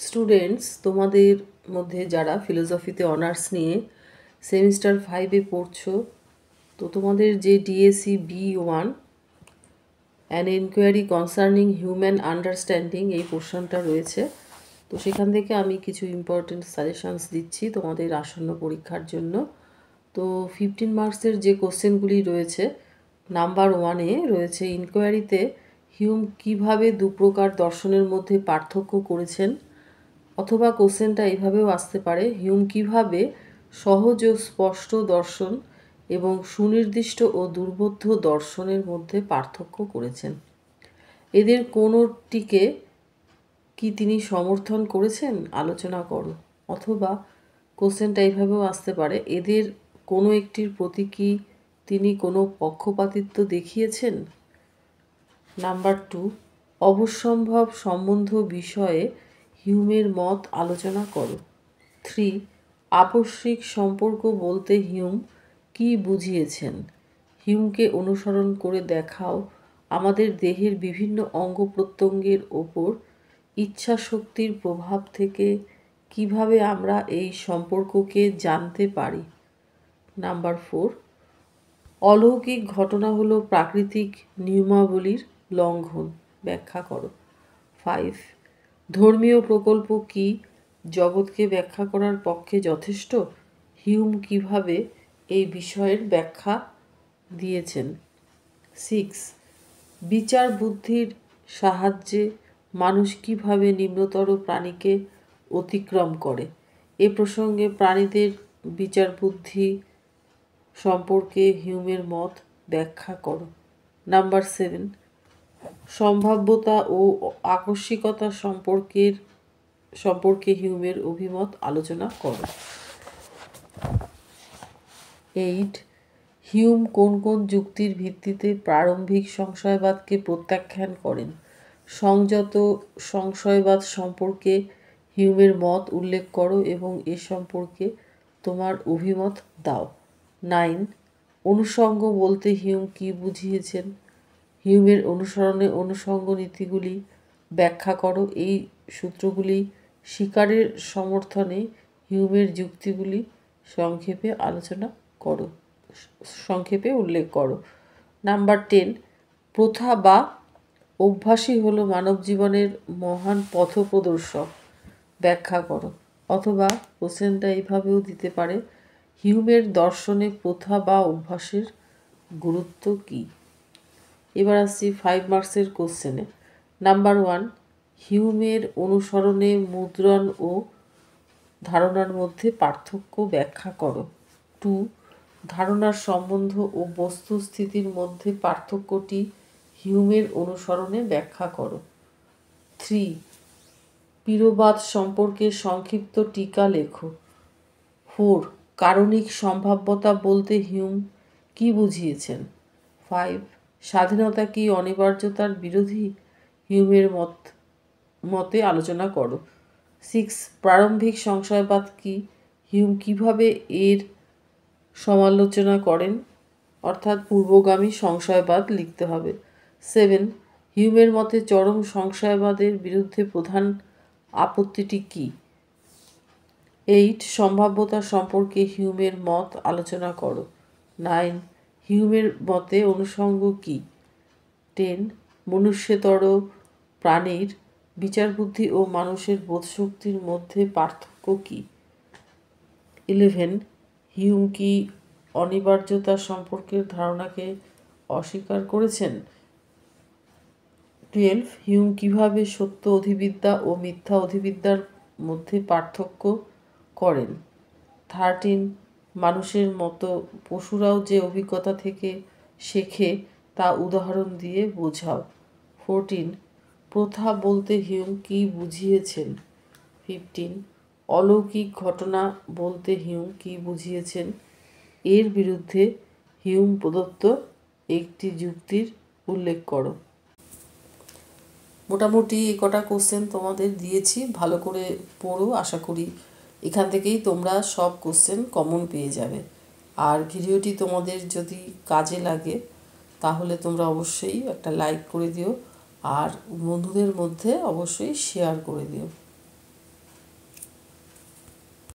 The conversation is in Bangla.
স্টুডেন্টস, তোমাদের মধ্যে যারা ফিলোসফিতে অনার্স নিয়ে সেমিস্টার 5-এ পড়ছো, তো তোমাদের যে DSC B1 an enquiry concerning human understanding এই পোর্শনটা রয়েছে। তো সেখান থেকে আমি কিছু ইম্পর্টেন্ট সাজেশনস দিচ্ছি তোমাদের আসন্ন পরীক্ষার জন্য। তো 15 মার্কসের যে কোশ্চেনগুলি রয়েছে, নাম্বার 1-এ রয়েছে ইনকোয়ারিতে হিউম কিভাবে দুপ্রকার দর্শনের মধ্যে পার্থক্য করেছেন, অথবা কোশ্চেনটা এইভাবেও আসতে পারে, হিউম কিভাবে সহজ ও স্পষ্ট দর্শন এবং সুনির্দিষ্ট ও দুর্বোধ্য দর্শনের মধ্যে পার্থক্য করেছেন। এদের কোনোটিকে কি তিনি সমর্থন করেছেন, আলোচনা করো। অথবা কোশ্চেনটা এইভাবেও আসতে পারে, এদের কোনো একটির প্রতি কি তিনি কোনো পক্ষপাতিত্ব দেখিয়েছেন। নাম্বার 2, অবশ্যম্ভাব সম্বন্ধ বিষয়ে হিউমের মত আলোচনা করো। 3, আপস্মিক সম্পর্ক বলতে হিউম কি বুঝিয়েছেন। হিউমকে অনুসরণ করে দেখাও আমাদের দেহের বিভিন্ন অঙ্গ প্রত্যঙ্গের ওপর ইচ্ছা শক্তির প্রভাব থেকে কিভাবে আমরা এই সম্পর্ককে জানতে পারি। নাম্বার 4, অলৌকিক ঘটনা হলো প্রাকৃতিক নিয়মাবলীর লঙ্ঘন, ব্যাখ্যা করো। 5, ধর্মীয় প্রকল্প কি জগৎকে ব্যাখ্যা করার পক্ষে যথেষ্ট। হিউম কিভাবে এই বিষয়ের ব্যাখ্যা দিয়েছেন। 6, বিচার বুদ্ধির সাহায্যে মানুষ কিভাবে নিম্নতর প্রাণীকে অতিক্রম করে। এ প্রসঙ্গে প্রাণীদের বিচার বুদ্ধি সম্পর্কে হিউমের মত ব্যাখ্যা করো। নাম্বার 7, সম্ভাব্যতা ও আকস্মিকতা সম্পর্কে হিউমের অভিমত আলোচনা করো। 8, হিউম কোন কোন যুক্তির ভিত্তিতে প্রারম্ভিক সংশয়বাদকে প্রত্যাখ্যান করেন। সংযত সংশয়বাদ সম্পর্কে হিউমের মত উল্লেখ করো এবং এ সম্পর্কে তোমার অভিমত দাও। 9, অনুষঙ্গ বলতে হিউম কি বুঝিয়েছেন। হিউমের অনুসরণে অনুষঙ্গ নীতিগুলি ব্যাখ্যা করো। এই সূত্রগুলি স্বীকারের সমর্থনে হিউমের যুক্তিগুলি সংক্ষেপে উল্লেখ করো। নাম্বার 10, প্রথা বা অভ্যাসই হলো মানব জীবনের মহান পথপ্রদর্শক, ব্যাখ্যা করো। অথবা কোশ্চেনটা এইভাবেও দিতে পারে, হিউমের দর্শনে প্রথা বা অভ্যাসের গুরুত্ব কী। এবার আসছি 5 মার্কসের কোশ্চেনে। নাম্বার 1, হিউমের অনুসরণে মুদ্রণ ও ধারণার মধ্যে পার্থক্য ব্যাখ্যা করো। 2, ধারণার সম্বন্ধ ও বস্তুস্থিতির মধ্যে পার্থক্যটি হিউমের অনুসরণে ব্যাখ্যা করো। 3, পীড়বাদ সম্পর্কে সংক্ষিপ্ত টিকা লেখো। 4, কারণিক সম্ভাব্যতা বলতে হিউম কি বুঝিয়েছেন। 5, স্বাধীনতা কি অনিবার্যতার বিরোধী, হিউমের মতে আলোচনা করো। 6, প্রারম্ভিক সংশয়বাদ কি, হিউম কিভাবে এর সমালোচনা করেন, অর্থাৎ পূর্বগামী সংশয়বাদ লিখতে হবে। 7, হিউমের মতে চরম সংশয়বাদের বিরুদ্ধে প্রধান আপত্তিটি কী। 8, সম্ভাব্যতা সম্পর্কে হিউমের মত আলোচনা করো। 9, হিউমের মতে অনুষঙ্গ কী। 10, মনুষ্যতর প্রাণীর বিচারবুদ্ধি ও মানুষের বোধশক্তির মধ্যে পার্থক্য কী। 11, হিউম কি অনিবার্যতা সম্পর্কের ধারণাকে অস্বীকার করেছেন। 12, হিউম কিভাবে সত্য অধিবিদ্যা ও মিথ্যা অধিবিদ্যার মধ্যে পার্থক্য করেন। 13, মানুষের মতো পশুরাও যে অভিজ্ঞতা থেকে শেখে তা উদাহরণ দিয়ে বোঝাও। 14, প্রথা বলতে হিউম কি বুঝিয়েছেন। 15, অলৌকিক ঘটনা বলতে হিউম কি বুঝিয়েছেন। এর বিরুদ্ধে হিউম প্রদত্ত একটি যুক্তির উল্লেখ করো। মোটামুটি এই কটা কোশ্চেন তোমাদের দিয়েছি, ভালো করে পড়ো। আশা করি এখান থেকেই তোমরা সব কোশ্চেন কমন পেয়ে যাবে। আর ভিডিওটি তোমাদের যদি কাজে লাগে তাহলে তোমরা অবশ্যই একটা লাইক করে দিও আর বন্ধুদের মধ্যে অবশ্যই শেয়ার করে দিও।